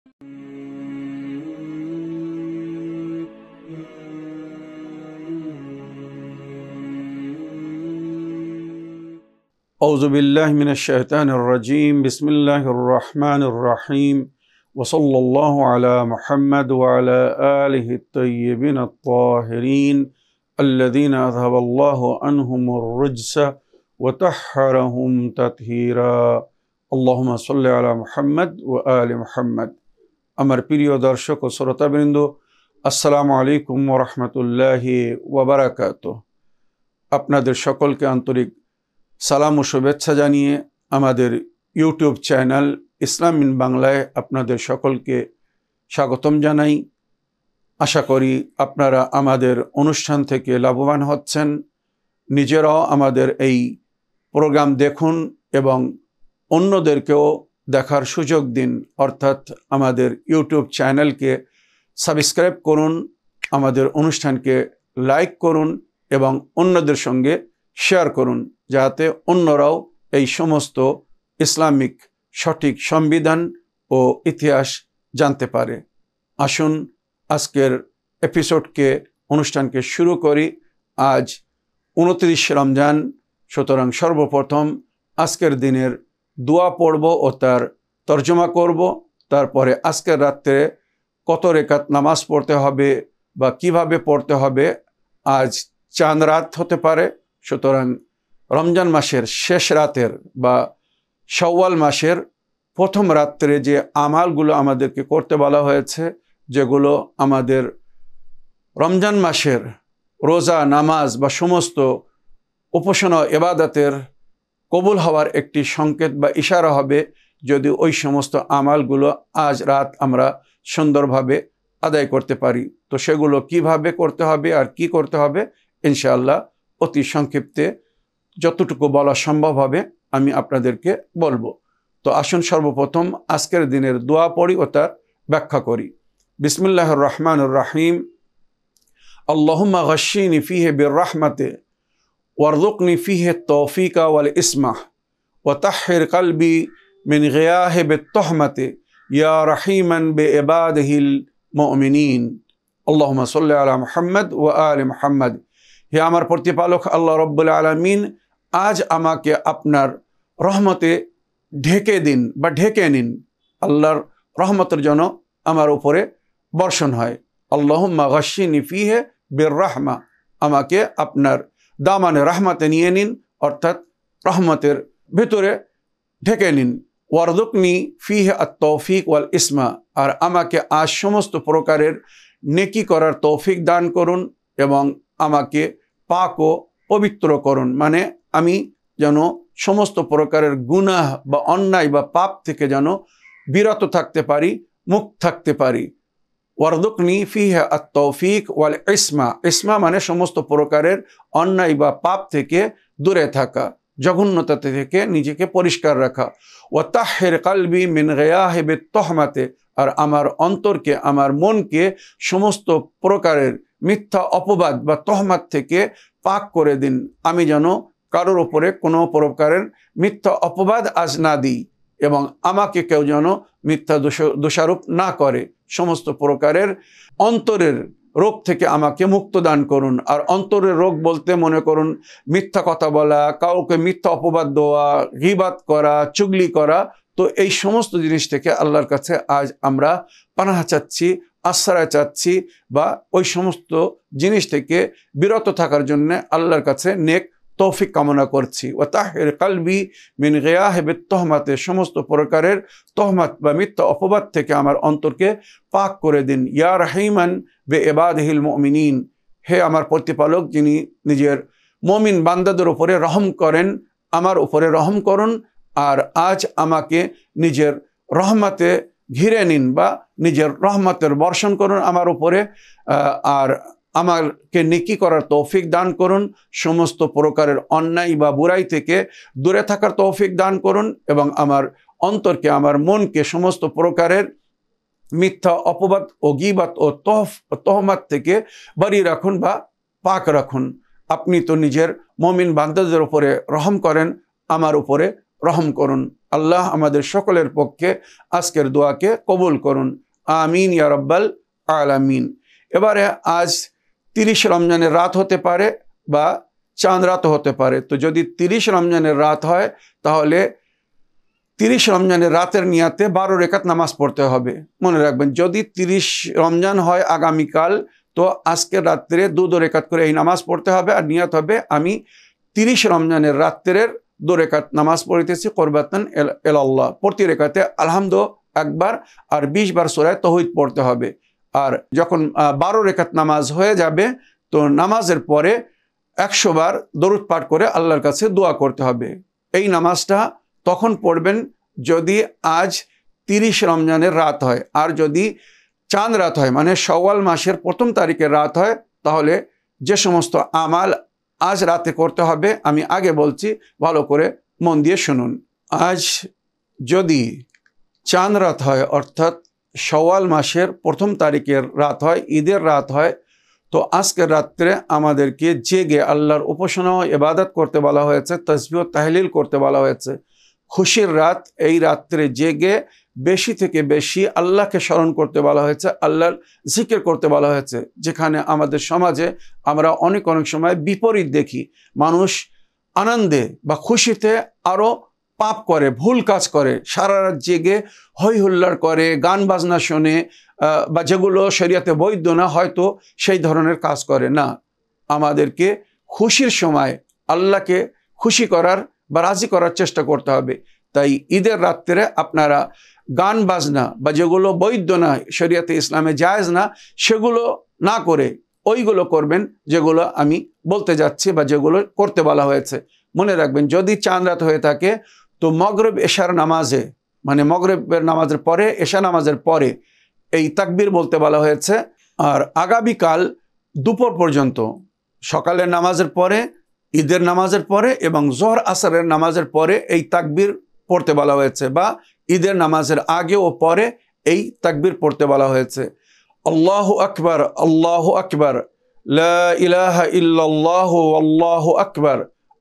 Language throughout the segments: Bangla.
أعوذ بالله من الشيطان الرجيم بسم الله الرحمن الرحيم وصلى الله على محمد وعلى آله الطيبين الطاهرين الذين أذهب الله عنهم الرجس وطهرهم تطهيرا اللهم صل على محمد وآل محمد আমার প্রিয় দর্শক ও শ্রোতাবৃন্দ আসসালামু আলাইকুম ওয়া রাহমাতুল্লাহি ওয়া বারাকাতুহু। আপনাদের সকলকে আন্তরিক সালাম ও শুভেচ্ছা জানিয়ে আমাদের ইউটিউব চ্যানেল ইসলাম ইন বাংলায় আপনাদের সকলকে স্বাগতম জানাই। আশা করি আপনারা আমাদের অনুষ্ঠান থেকে লাভবান হচ্ছেন। নিজেরাও আমাদের এই প্রোগ্রাম দেখুন এবং অন্যদেরকেও দেখার সুযোগ দিন, অর্থাৎ আমাদের ইউটিউব চ্যানেলকে সাবস্ক্রাইব করুন, আমাদের অনুষ্ঠানকে লাইক করুন এবং অন্যদের সঙ্গে শেয়ার করুন, যাতে অন্যরাও এই সমস্ত ইসলামিক সঠিক সংবিধান ও ইতিহাস জানতে পারে। আসুন আজকের অনুষ্ঠানকে শুরু করি। আজ 29 রমজান, সুতরাং সর্বপ্রথম আজকের দিনের দোয়া পড়ব ও তার তর্জমা করব। তারপরে আজকের রাত্রে কত রেকাত নামাজ পড়তে হবে বা কিভাবে পড়তে হবে, আজ চাঁদ রাত হতে পারে, সুতরাং রমজান মাসের শেষ রাতের বা শাওয়াল মাসের প্রথম রাত্রে যে আমালগুলো আমাদেরকে করতে বলা হয়েছে, যেগুলো আমাদের রমজান মাসের রোজা, নামাজ বা সমস্ত উপাসনা ইবাদতের কবুল হওয়ার একটি সংকেত বা ইশারা হবে যদি ওই সমস্ত আমালগুলো আজ রাত আমরা সুন্দরভাবে আদায় করতে পারি। তো সেগুলো কিভাবে করতে হবে আর কি করতে হবে ইনশাআল্লাহ অতি সংক্ষিপ্তে যতটুকু বলা সম্ভব হবে আমি আপনাদেরকে বলবো। তো আসুন সর্বপ্রথম আজকের দিনের দোয়া পড়ি ও তার ব্যাখ্যা করি। বিসমিল্লাহির রহমানির রহিম। আল্লাহুম্মা গাশশিনি ফিহি বিররহমাতি ওয়ারযুকনি ফিহি তৌফিকা ওয়াল ইসমাহ ওয়া তাহহির কলবি মিন গিয়াহি বিত্তহমাতি ইয়া রহিমান বিইবাদিহিল মুমিনিন। আল্লাহুম্মা সাল্লি আলা মুহাম্মদ ওয়া আলি মুহাম্মদ। হে আমার প্রতিপালক আল্লাহ রাব্বুল আলামিন, আজ আমাকে আপনার রহমতে ঢেকে দিন বা ঢেকে নিন। আল্লাহর রহমতের জন্য আমার উপরে বর্ষণ হয়। আল্লাহুম্মা গাশশিনি ফিহি বিররহমা, আমাকে আপনার দামানে রহমতে নিয়ে নিন, অর্থাৎ রহমতের ভিতরে ঢেকে নিন। ওয়ারযুকনি ফিহি আত-তৌফিক ওয়াল ইসমা, আর আমাকে আজ সমস্ত প্রকারের নেকি করার তৌফিক দান করুন এবং আমাকে পাক ও পবিত্র করুন, মানে আমি যেন সমস্ত প্রকারের গুনাহ বা অন্যায় বা পাপ থেকে যেন বিরত থাকতে পারি, মুক্ত থাকতে পারি। ওয়ারযুকনি ফিহি আত-তৌফিক ওয়াল ইসমা, ইসমা মানে সমস্ত প্রকারের অন্যায় বা পাপ থেকে দূরে থাকা, জঘন্যতা থেকে নিজেকে পরিষ্কার রাখা। ওয়া তাহহির কলবি মিন গিয়াহি বিত্তহমাতি, আর আমার অন্তরকে, আমার মনকে সমস্ত প্রকারের মিথ্যা অপবাদ বা তহমাত থেকে পাক করে দিন। আমি যেন কারোর উপরে কোনো প্রকারের মিথ্যা অপবাদ আজ না দিই এবং আমাকে কেউ যেন মিথ্যা দোষারোপ না করে। সমস্ত প্রকারের অন্তরের রোগ থেকে আমাকে মুক্ত দান করুন। আর অন্তরের রোগ বলতে মনে করুন মিথ্যা কথা বলা, কাউকে মিথ্যা অপবাদ দেওয়া, গীবাত করা, চুগলি করা। তো এই সমস্ত জিনিস থেকে আল্লাহর কাছে আজ আমরা পানাহ চাচ্ছি, আশ্রয় চাচ্ছি, বা ওই সমস্ত জিনিস থেকে বিরত থাকার জন্য আল্লাহর কাছে নেক তৌফিক কামনা করছি। ওয়া তাহহির কলবি মিন গিয়াহি বিত্তহমাতি, সমস্ত প্রকারের তহমাত বা মিথ্যা অপবাদ থেকে আমার অন্তরকে পাক করে দিন। ইয়া রহিমান বিইবাদিহিল মুমিনিন, হে আমার প্রতিপালক যিনি নিজের মুমিন বান্দাদের উপরে রহম করেন, আমার উপরে রহম করুন। আর আজ আমাকে নিজের রহমতে ঘিরে নিন বা নিজের রহমতের বর্ষণ করুন আমার উপরে, আর আমাকে নেকি করার তৌফিক দান করুন, সমস্ত প্রকারের অন্যায় বা বুরাই থেকে দূরে থাকার তৌফিক দান করুন এবং আমার অন্তরকে, আমার মনকে সমস্ত প্রকারের মিথ্যা অপবাদ ও গীবাত ও তহমাত থেকে বাড়িয়ে রাখুন বা পাক রাখুন। আপনি তো নিজের মুমিন বান্দাদের উপরে রহম করেন, আমার উপরে রহম করুন। আল্লাহ আমাদের সকলের পক্ষে আজকের দোয়াকে কবুল করুন। আমিন ইয়া রাব্বাল আলামিন। এবারে আজ 30 রমজানের রাত হতে পারে বা চাঁদ রাতও হতে পারে। তো যদি 30 রমজানের রাত হয় তাহলে 30 রমজানের রাতের নিয়াতে 12 রেকাত নামাজ পড়তে হবে। মনে রাখবেন, যদি 30 রমজান হয় আগামীকাল, তো আজকের রাত্রে 2 রেকাত করে এই নামাজ পড়তে হবে। আর নিয়াত হবে আমি 30 রমজানের রাত্রের 2 রেকাত নামাজ পড়িতেছি কুরবাতান ইলাল্লাহ। প্রতি রেকাতে আলহামদু একবার আর 20 বার সূরা তাওহীদ পড়তে হবে। আর যখন 12 রেকাত নামাজ হয়ে যাবে, তো নামাজের পরে 100 বার দরুদ পাঠ করে আল্লাহর কাছে দোয়া করতে হবে। এই নামাজটা তখন পড়বেন যদি আজ 30 রমজানের রাত হয়। আর যদি চাঁদ রাত হয়, মানে শাওয়াল মাসের 1ম তারিখের রাত হয়, তাহলে যে সমস্ত আমাল আজ রাতে করতে হবে আমি আগে বলছি, ভালো করে মন দিয়ে শুনুন। আজ যদি চাঁদ রাত হয়, অর্থাৎ শাওয়াল মাসের 1ম তারিখের রাত হয়, ঈদের রাত হয়, তো আজকের রাত্রে আমাদেরকে জেগে আল্লাহর উপাসনা ও ইবাদত করতে বলা হয়েছে, তাসবিহ ও তাহলিল করতে বলা হয়েছে। খুশির রাত, এই রাত্রে জেগে বেশি থেকে বেশি আল্লাহকে স্মরণ করতে বলা হয়েছে, আল্লাহর জিকির করতে বলা হয়েছে। যেখানে আমাদের সমাজে আমরা অনেক সময় বিপরীত দেখি, মানুষ আনন্দে বা খুশিতে আরও পাপ করে, ভুল কাজ করে, সারা রাত জেগে হই হুল্লাড় করে, গান বাজনা শোনে, বা যেগুলো শরিয়াতে বৈধ না, হয়তো সেই ধরনের কাজ করে না। আমাদেরকে খুশির সময় আল্লাহকে খুশি করার বা রাজি করার চেষ্টা করতে হবে। তাই ঈদের রাত্রে আপনারা গান বাজনা বা যেগুলো বৈধ না, শরিয়াতে ইসলামে জায়েজ না, সেগুলো না করে ওইগুলো করবেন যেগুলো আমি বলতে যাচ্ছি বা যেগুলো করতে বলা হয়েছে। মনে রাখবেন, যদি চাঁদ রাত হয়ে থাকে তো মগরিব এশার নামাজে, মানে মগরিবের নামাজের পরে, এশা নামাজের পরে এই তাকবীর বলতে বলা হয়েছে। আর আগামীকাল দুপুর পর্যন্ত, সকালের নামাজের পরে, ঈদের নামাজের পরে এবং জোহর আসরের নামাজের পরে এই তাকবীর পড়তে বলা হয়েছে, বা ঈদের নামাজের আগে ও পরে এই তাকবীর পড়তে বলা হয়েছে। আল্লাহু আকবার, আল্লাহু আকবার, লা ইলাহা ইল্লাল্লাহু আল্লাহু আকবার,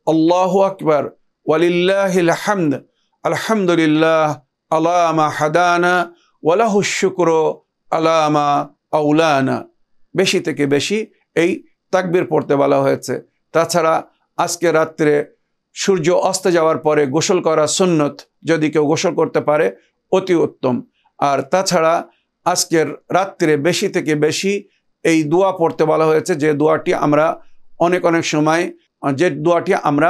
আল্লাহু আকবার, ওয়ালিল্লাহিল হামদ, আলহামদুলিল্লাহ আলা মা হাদানা ওয়া লাহুশ শুকরু আলা মা আওলানা। বেশি থেকে বেশি এই তাকবীর পড়তে বলা হয়েছে। তাছাড়া আজকে রাত্রে সূর্য অস্ত যাওয়ার পরে গোসল করা সুন্নত, যদি কেউ গোসল করতে পারে অতি উত্তম। আর তাছাড়া আজকের রাত্রে বেশি থেকে বেশি এই দোয়া পড়তে বলা হয়েছে, যে দোয়াটি আমরা অনেক সময়, যে দোয়াটি আমরা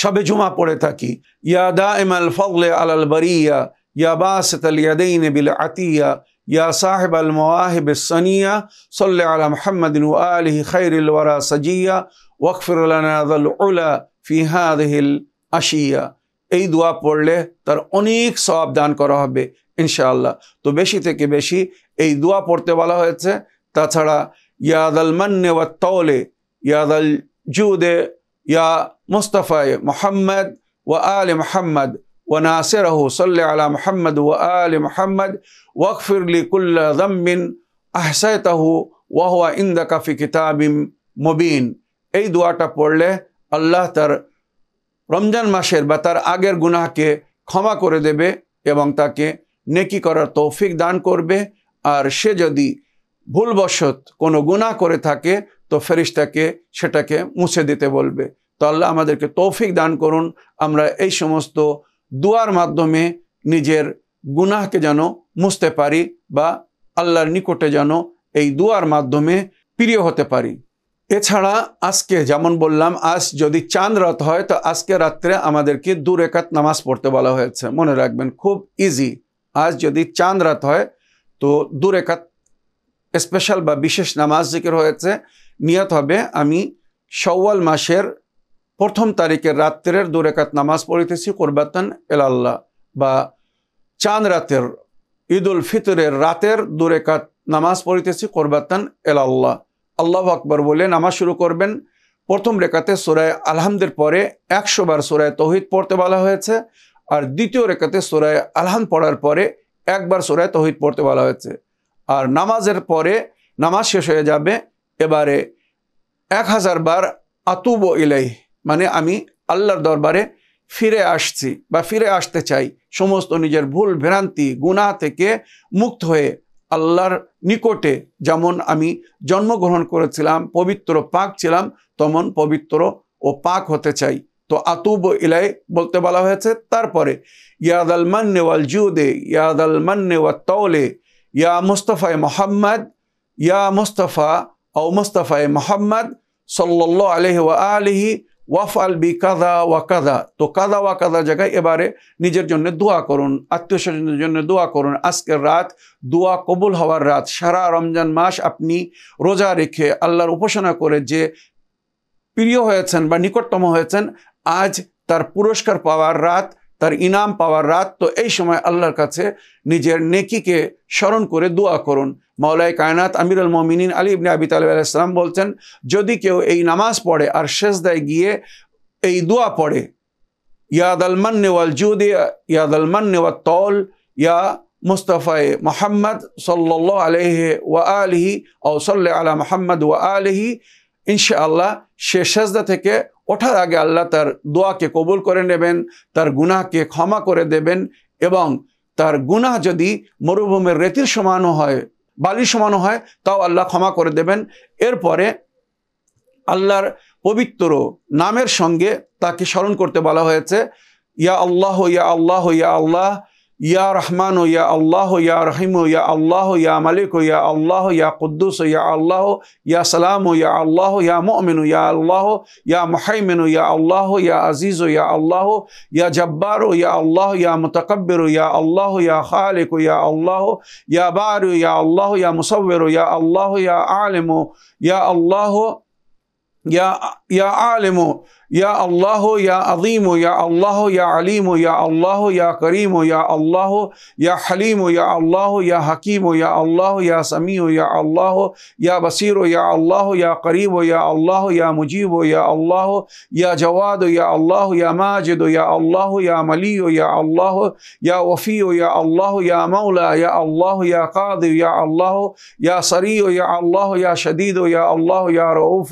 শবে জুমা পড়ে থাকি, ইয়া দাইমাল ফাদলি আলাল বারিয়া, ইয়া বাসিতাল ইয়াদাইনি বিল আতিয়া, ইয়া সাহিবাল মাওয়াহিবিস সানিয়া, সাল্লি আলা মুহাম্মাদিন ওয়া আলিহি খায়রিল ওয়ারা সাজিয়া, ওয়াগফির লানা যাল উলা ফি হাযিহিল আশিয়া। এই দোয়া পড়লে তার অনেক সওয়াব দান করা হবে ইনশাআল্লাহ। তো বেশি থেকে বেশি এই দোয়া পড়তে বলা হয়েছে। তাছাড়া ইয়া যাল মান্নি ওয়াত তাওলি, ইয়া যাল জুদে, ইয়া মুস্তাফা মুহাম্মদ ওয়া আলি মুহাম্মদ ওয়া নাসিরহু, সাল্লি আলা মুহাম্মদ ওয়া আলি মুহাম্মদ, ওয়াগফির লি কুল্লা যামবিন আহসাইতাহু ওয়া হুয়া ইনদাকা ফি কিতাবিম মুবিন। এই দোয়াটা পড়লে আল্লাহ তার রমজান মাসের বা তার আগের গুনাহকে ক্ষমা করে দেবে এবং তাকে নেকি করার তৌফিক দান করবে। আর সে যদি ভুলবশত কোনো গুনাহ করে থাকে তো ফেরেশতাকে সেটাকে মুছে দিতে বলবে। তো আল্লাহ আমাদেরকে তৌফিক দান করুন, আমরা এই সমস্ত দুয়ার মাধ্যমে নিজের গুনাহকে যেন মুছতে পারি, বা আল্লাহর নিকটে যেন এই দুয়ার মাধ্যমে প্রিয় হতে পারি। এছাড়া আজকে যেমন বললাম, আজ যদি চাঁদ রাত হয় তো আজকে রাত্রে আমাদেরকে 2 রেকাত নামাজ পড়তে বলা হয়েছে। মনে রাখবেন, খুব ইজি। আজ যদি চাঁদ রাত হয় তো 2 রেকাত স্পেশাল বা বিশেষ নামাজ জিকির হয়েছে। নিয়ত হবে আমি শাওয়াল মাসের 1ম তারিখের রাত্রের 2 রেকাত নামাজ পড়িতেছি কুরবাতান ইলাল্লাহ, বা চাঁদ রাতের ঈদুল ফিতরের রাতের 2 রেকাত নামাজ পড়িতেছি কুরবাতান ইলাল্লাহ। আল্লাহু আকবার বলে নামাজ শুরু করবেন। 1ম রেকাতে সূরা আলহামদের পরে 100 বার সূরা তাওহীদ পড়তে বলা হয়েছে। আর 2য় রেকাতে সূরা আলহামদ পড়ার পরে 1 বার সূরা তাওহীদ পড়তে বলা হয়েছে। আর নামাজের পরে, নামাজ শেষ হয়ে যাবে, এবারে 1000 বার আতুবু ইলাইহি, মানে আমি আল্লাহর দরবারে ফিরে আসছি বা ফিরে আসতে চাই, সমস্ত নিজের ভুল ভ্রান্তি গুনাহ থেকে মুক্ত হয়ে আল্লাহর নিকটে যেমন আমি জন্মগ্রহণ করেছিলাম পবিত্র পাক ছিলাম, তেমন পবিত্র ও পাক হতে চাই। তো আতুব ইলাই বলতে বলা হয়েছে। তারপরে ইয়াদাল মান্নে ওয়াল জুদে, ইয়াদাল মান্নে ওয়াত তওলে, ইয়া মুস্তাফায়ে মোহাম্মদ, ইয়া মুস্তাফা ও মুস্তাফায়ে মোহাম্মদ সাল্লাল্লাহু আলাইহি ওয়া আলিহি ওয়াফআল বি কাযা ওয়া কাযা। তো কাযা ওয়া কাযা জায়গায় এবারে নিজের জন্য দোয়া করুন, আত্মীয় স্বজনের জন্য দোয়া করুন। আজকের রাত দোয়া কবুল হওয়ার রাত। সারা রমজান মাস আপনি রোজা রেখে আল্লাহর উপাসনা করে যে প্রিয় হয়েছেন বা নিকটতম হয়েছেন, আজ তার পুরস্কার পাওয়ার রাত, তার ইনাম পাওয়ার রাত। তো এই সময় আল্লাহর কাছে নিজের নেকিকে স্মরণ করে দোয়া করুন। মাওলায়ে কায়নাত আমিরুল মুমিনিন আলী ইবনে আবি তালিব আলাইহিস সালাম বলছেন, যদি কেউ এই নামাজ পড়ে আর সিজদায় গিয়ে এই দোয়া পড়ে, ইয়াদাল মান্নে ওয়াল জুদি, ইয়াদাল মান্নে ওয়াত তওল, ইয়া মুস্তাফায়ে মুহাম্মদ সাল্লাল্লাহু আলাইহি ওয়া আলিহি ও সাল্লি আলা মুহাম্মদ ওয়া আলিহি, ইনশাআল্লাহ সে সিজদা থেকে ওঠার আগে আল্লাহ তার দোয়াকে কবুল করে নেবেন, তার গুনাহকে ক্ষমা করে দেবেন এবং তার গুনাহ যদি মরুভূমির রেতির সমানও হয়, বালির সমানও হয়, তাও আল্লাহ ক্ষমা করে দেবেন। এরপরে আল্লাহর পবিত্র নামের সঙ্গে তাকে স্মরণ করতে বলা হয়েছে, ইয়া আল্লাহ ইয়া আল্লাহ ইয়া আল্লাহ, ইয়া রহমান ইয়া আল্লাহ, ইয়া রহিম ইয়া আল্লাহ, ইয়া মালিক ইয়া আল্লাহ, ইয়া কুদ্দুস ইয়া আল্লাহ, ইয়া সালাম ইয়া আল্লাহ, ইয়া মুমিন ইয়া আল্লাহ, ইয়া মুহাইমিন ইয়া আল্লাহ, ইয়া আজিজ ইয়া আল্লাহ, ইয়া জব্বার ইয়া আল্লাহ, ইয়া মুতাকাব্বির ইয়া আল্লাহ, ইয়া খালিক ইয়া আল্লাহ, ইয়া বারি ইয়া আল্লাহ, ইয়া মুসাব্বির ইয়া আল্লাহ, ইয়া আলিম ইয়া আল্লাহ, ইয়া আলিম ইয়া আল্লাহ, ইয়া আযীম ইয়া আল্লাহ, ইয়া আলিম ইয়া আল্লাহ, ইয়া করিম ইয়া আল্লাহ, ইয়া হালিম ইয়া আল্লাহ, ইয়া হাকিম ইয়া আল্লাহ, ইয়া সামিউ ইয়া আল্লাহ, ইয়া বসীর ইয়া আল্লাহ, ইয়া করিব ইয়া আল্লাহ, ইয়া মুজিব ইয়া আল্লাহ, ইয়া জওয়াদ ইয়া আল্লাহ, ইয়া মাজিদ ইয়া আল্লাহ, ইয়া মালি ইয়া আল্লাহ, ইয়া ওয়ফি ইয়া আল্লাহ, ইয়া মাওলা ইয়া আল্লাহ, ইয়া কাদি ইয়া আল্লাহ, ইয়া সরি ইয়া আল্লাহ, ইয়া শদীদ ইয়া আল্লাহ, ইয়া রউফ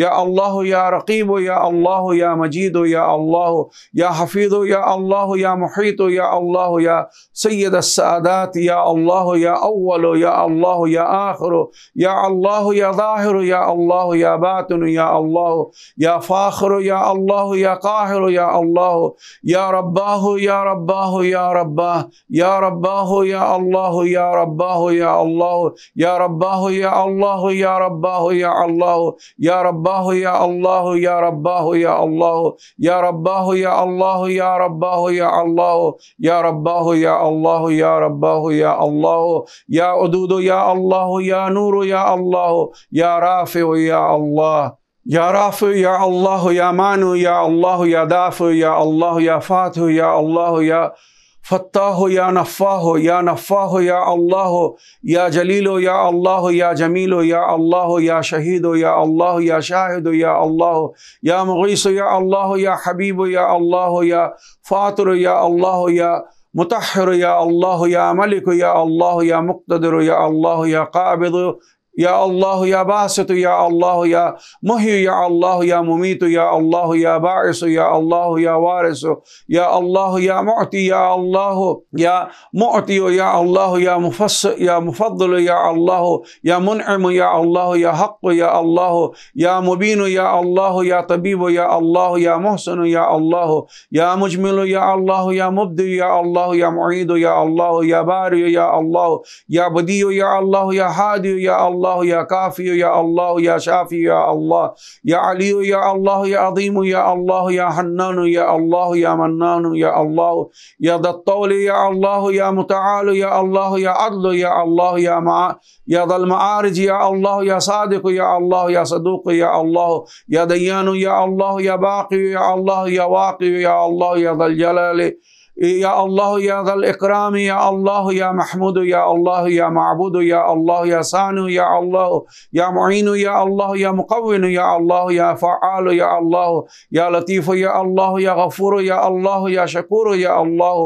ইয়া আল্লাহ, ইয়া রকিব ইয়া আল্লাহ, ইয়া মজিদ ইয়া আল্লাহ, ইয়া হাফিজ ইয়া আল্লাহ, ইয়া মুহিত ইয়া আল্লাহ, ইয়া সৈয়দ আস-সাদাত ইয়া আল্লাহ, ইয়া আউয়াল ইয়া আল্লাহ, ইয়া আখির ইয়া আল্লাহ, ইয়া যাহির ইয়া আল্লাহ, ইয়া বাতিন ইয়া আল্লাহ, ইয়া ফাখির ইয়া আল্লাহ, ইয়া কাহির ইয়া আল্লাহ, ইয়া রাব্বাহ ইয়া রাব্বাহ ইয়া রাব্বাহ, ইয়া রাব্বাহ ইয়া আল্লাহ, ইয়া রাব্বাহ ইয়া আল্লাহ, ইয়া রাব্বাহ ইয়া আল্লাহ, ইয়া রাব্বাহ ইয়া আল্লাহ, ইয়া রাব্বাহ ইয়া আল্লাহ, ইয়া রাব্বাহ ইয়া আল্লাহ, ইয়া রাব্বাহ ইয়া আল্লাহ, ইয়া রাব্বাহ ইয়া আল্লাহ, ইয়া রাব্বাহ ইয়া আল্লাহ, ইয়া রাব্বাহ ইয়া আল্লাহ, ইয়া উদুদ ইয়া আল্লাহ, ইয়া নূর ইয়া আল্লাহ, ইয়া রাফি ইয়া আল্লাহ, ইয়া রাফি ইয়া আল্লাহ, ইয়া মানু ইয়া আল্লাহ, ইয়া দাফি ইয়া আল্লাহ, ইয়া ফাতিহ ইয়া আল্লাহ, ইয়া फत्ताह या नफ़्फ़ाह या अल्लाह, या जलील या अल्लाह, या जमील या अल्लाह, या शहीद या अल्लाह, या शाहिद या अल्लाह, या मुग़ीस या अल्लाह, या हबीब या अल्लाह, या फ़ातिर या अल्लाह, या मुतahhir या अल्लाह, या मलिक या अल्लाह, या मुक़्तदिर या अल्लाह, या क़ाबिद या अल्लाह, या बासित या अल्लाह, या मुही या अल्लाह, या मुमीत या अल्लाह, या बाइस या अल्लाह, या वारिस या अल्लाह, या मुअती या अल्लाह, या मुअती या अल्लाह, या मुफद्दिल या अल्लाह, या मुनइम या अल्लाह, या हक़ या अल्लाह, या मुबीन या अल्लाह, या तबीब या अल्लाह, या मुहसिन या अल्लाह, या मुजमिल या अल्लाह, या मुब्दि या अल्लाह, या मुईद या अल्लाह, या बारि या अल्लाह, या बदी या अल्लाह, या हादी या अल्लाह, या काफी या अल्लाह, या शाफी या अल्लाह, या अली या अल्लाह, या अज़ीम या अल्लाह, या हन्नान या अल्लाह, या मन्नान या अल्लाह, या दत्तौल या अल्लाह, या मुतआल या अल्लाह, या अदल या अल्लाह, या दल मआरिज या अल्लाह, या सादिक या अल्लाह, या सदूक या अल्लाह, या दय्यान या अल्लाह, या बाक़ी या अल्लाह, या वाक़ि या अल्लाह, या दल जलाल या अल्लाह या ज़ल इकराम या अल्लाह या महमूद या अल्लाह या माबूद या अल्लाह या सानु या अल्लाह या मुईन या अल्लाह या मुक़व्विन या अल्लाह या फ़आल या अल्लाह या लतीफ़ या अल्लाह या गफ़ूर या अल्लाह या शकूर या अल्लाह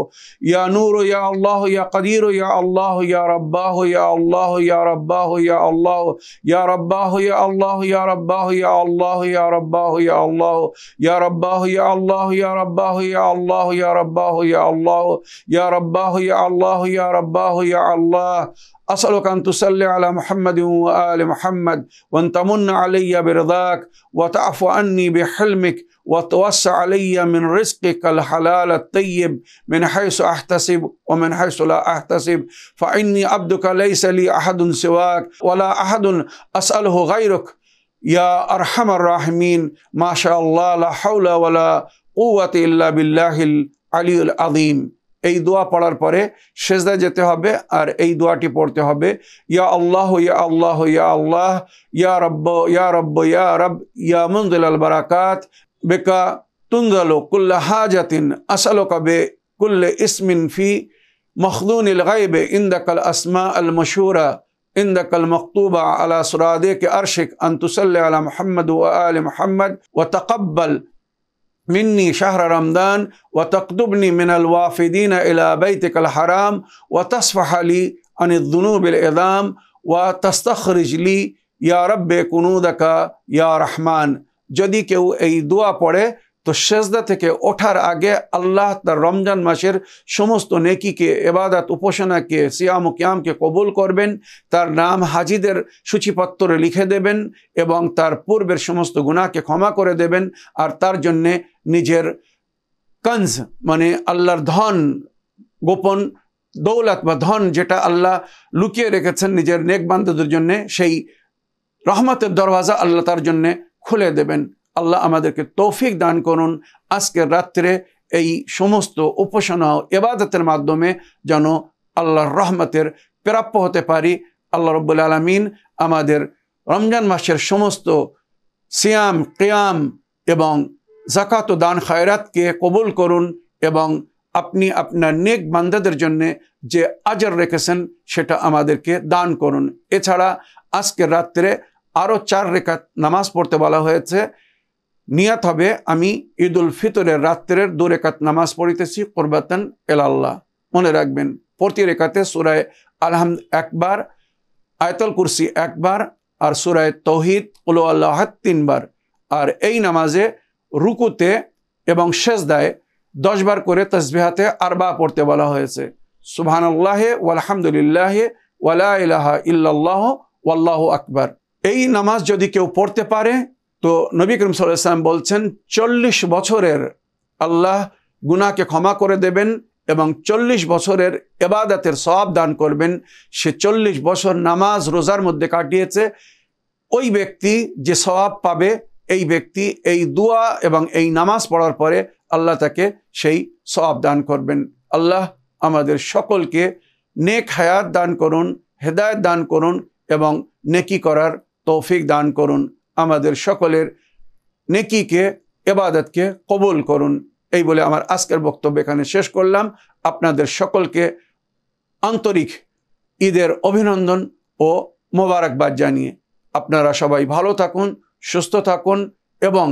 या नूर या अल्लाह या क़दीर या अल्लाह या रब्बाह या अल्लाह या रब्बाह या अल्लाह या रब्बाह या अल्लाह या रब्बाह या अल्लाह या रब्बाह या अल्लाह या रब्बाह या अल्लाह या रब्बाह या अल्लाह या रब्बाह या अल्लाह या रब्बाह या अल्लाह या रब्बाह या अल्लाह असअलुका अन तुसल्ली अला मुहम्मद व आलि मुहम्मद व अन तमुन्न अलैया बिरज़ाक व तअफ़ु अन्नी बिहिल्मिक व तवस्सअ अलैया मिन रिज़्क़िकल हलाल अत्तय्यिब मिन हैसु अहतसिब व मिन हैसु ला अहतसिब फ़इन्नी अब्दुका लैसा ली अहदुन सिवाक व ला अहदुन असअलुहु गैरुक या अरहमर राहिमीन माशाअल्लाह ला हौला व ला कुव्वता इल्ला बिल्लाहिल আলিউল আযীম। এই দোয়া পড়ার পরে সেজদায় যেতে হবে আর এই দোয়াটি পড়তে হবে, ইয়া আল্লাহ ইয়া আল্লাহ ইয়া আল্লাহ ইয়া রব্ব ইয়া রব্ব ইয়া রব ইয়া মুনজিলাল বারাকাত বিকা তুনজালু কুল্লা হাজাতিন আসআলুকা বিকুল্লি ইসমিন ফি মখদুনিল গায়ব ইনদাকাল আসমাউল মাশহুরা ইনদাকাল মাকতুবা আলা সুরাদিক আরশিক আন তুসাল্লি আলা মুহাম্মদ ওয়া আলি মুহাম্মদ ওয়া তাকাব্বাল मिन्नी शहर रमदान व तक़दुबनी मिनल वाफिदीन इला बैतिकल हराम व तस्फ़ह ली अनिद्दुनूबिल इज़ाम व तस्तख़रिज ली या रब्बे कुनूदका या रहमान। যদি কেউ এই দোয়া পড়ে তো সেজদা থেকে ওঠার আগে আল্লাহ তার রমজান মাসের সমস্ত নেকিকে, ইবাদত, উপাসনাকে, সিয়াম ও কিয়ামকে কবুল করবেন, তার নাম হাজিদের সূচিপত্রে লিখে দেবেন এবং তার পূর্বের সমস্ত গুনাহকে ক্ষমা করে দেবেন। আর তার জন্যে নিজের কনজ মানে আল্লাহর ধন, গোপন দৌলত বা ধন যেটা আল্লাহ লুকিয়ে রেখেছেন নিজের নেক বান্দাদের জন্য, সেই রহমতের দরওয়াজা আল্লাহ তার জন্য খুলে দেবেন। আল্লাহ আমাদেরকে তৌফিক দান করুন আজকের রাত্রে এই সমস্ত উপাসনা ও ইবাদতের মাধ্যমে যেন আল্লাহর রহমতের প্রাপ্য হতে পারি। আল্লাহ রাব্বুল আলামিন আমাদের রমজান মাসের সমস্ত সিয়াম, কিয়াম এবং যাকাত ও দান খায়রাতকে কবুল করুন এবং আপনি আপনার নেক বান্দাদের জন্য যে আজর রেখেছেন সেটা আমাদেরকে দান করুন। এছাড়া আজকের রাত্রে আরও 4 রাকাত নামাজ পড়তে বলা হয়েছে। নিয়ত হবে আমি ঈদুল ফিতরের রাত্রের 2 রাকাত নামাজ পড়িতেছি কুরবাতান ইলাল্লাহ। মনে রাখবেন প্রতি রাকাতে সূরা আল-হামদ একবার, আয়াতুল কুরসি একবার আর সূরা তাওহীদ কুল হুয়াল্লাহু আহাদ 3 বার। আর এই নামাজে রুকুতে এবং সেজদায় 10 বার করে তাসবিহাতে আরবা পড়তে বলা হয়েছে। সুবহানাল্লাহি ওয়ালহামদুলিল্লাহি ওয়া লা ইলাহা ইল্লাল্লাহ ওয়াল্লাহু আকবার। এই নামাজ যদি কেউ পড়তে পারে তো নবী করিম সাল্লাল্লাহু আলাইহি ওয়াসাল্লাম বলছেন 40 বছরের আল্লাহ গুনাহকে ক্ষমা করে দেবেন এবং 40 বছরের ইবাদতের সওয়াব দান করবেন। সে 40 বছর নামাজ রোজার মধ্যে কাটিয়েছে, ওই ব্যক্তি যে সওয়াব পাবে এই ব্যক্তি এই দোয়া এবং এই নামাজ পড়ার পরে আল্লাহ তাকে সেই সওয়াব দান করবেন। আল্লাহ আমাদের সকলকে নেক হায়াত দান করুন, হেদায়েত দান করুন এবং নেকি করার তৌফিক দান করুন। আমাদের সকলের নেকিকে, ইবাদতকে কবুল করুন। এই বলে আমার আজকের বক্তব্য এখানে শেষ করলাম। আপনাদের সকলকে আন্তরিক ঈদের অভিনন্দন ও মোবারকবাদ জানিয়ে আপনারা সবাই ভালো থাকুন, সুস্থ থাকুন এবং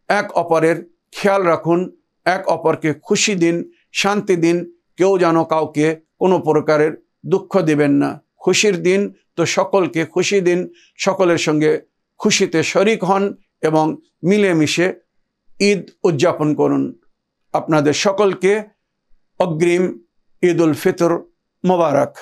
এক অপরের খেয়াল রাখুন, এক অপরকে খুশি দিন, শান্তি দিন। কেউ যেন কাউকে কোনো প্রকারের দুঃখ দিবেন না। খুশির দিন তো সকলকে খুশি দিন, সকলের সঙ্গে খুশিতে শরিক হন এবং মিলেমিশে ঈদ উদযাপন করুন। আপনাদের সকলকে অগ্রিম ঈদুল ফিতর মোবারক।